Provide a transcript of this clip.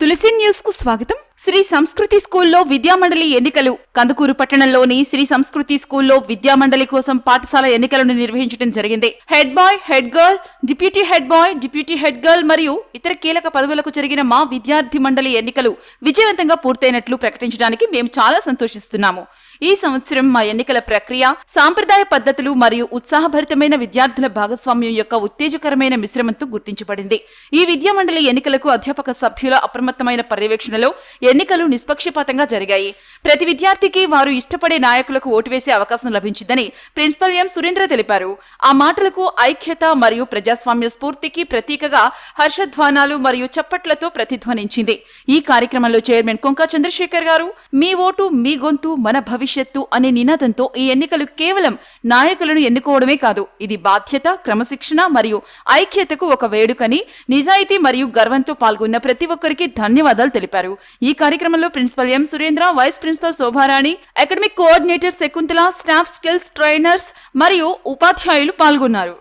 తులసి news కు స్వాగతం. శ్రీ సంస్కృతి స్కూల్లో విద్యామండలి ఎన్నికలు. కందుకూరు పట్టణంలోని శ్రీ సంస్కృతి స్కూల్లో విద్యామండలి కోసం పాఠశాల ఎన్నికలను నిర్వహించడం జరిగింది. Head bye, head girl, deputy head bye, deputy head girl మరియు ఇతర కీలక పదవులకు జరిగిన మా విద్యార్థి మండలి ఎన్నికలు విజయవంతంగా పూర్తయినట్లు ప్రకటించడానికి మేము చాలా సంతోషిస్తున్నాము. ఈ సంవత్సరం మా ఎన్నికల ప్రక్రియ సాంప్రదాయ పద్ధతులు మరియు ఉత్సాహభరితమైన విద్యార్థుల భాగస్వామ్యం యొక్క ఉత్తేజకరమైన మిశ్రమంతో గుర్తించబడింది. ఈ విద్యామండలి ఎన్నికలకు అధ్యాపక సభ్యుల అప్రమత్తమైన పర్యవేక్షణలో ఎన్నికలు నిష్పక్షపాతంగా జరిగాయి. ప్రతి విద్యార్థికి వారు ఇష్టపడే నాయకులకు ఓటు వేసే అవకాశం లభించిందని ప్రిన్సిపల్ ఎం సురేంద్ర తెలిపారు. ఆ మాటలకు ఐక్యత మరియు ప్రజాస్వామ్య స్ఫూర్తికి ప్రతీకగా హర్షధ్వానాలు మరియు చప్పట్లతో ప్రతిధ్వనించింది. ఈ కార్యక్రమంలో చైర్మన్ కొంకా చంద్రశేఖర్ గారు మీ ఓటు మీ గొంతు మన భవిష్యత్తు అనే నినాదంతో ఈ ఎన్నికలు కేవలం నాయకులను ఎన్నుకోవడమే కాదు, ఇది బాధ్యత, క్రమశిక్షణ మరియు ఐక్యతకు ఒక వేడుకని నిజాయితీ మరియు గర్వంతో పాల్గొన్న ప్రతి ఒక్కరికి ధన్యవాదాలు తెలిపారు. ఈ కార్యక్రమంలో principal M Surendra, vice principal Shobharani, academic coordinator Shakuntala, staff skills trainers మరియు ఉపాధ్యాయులు పాల్గొన్నారు.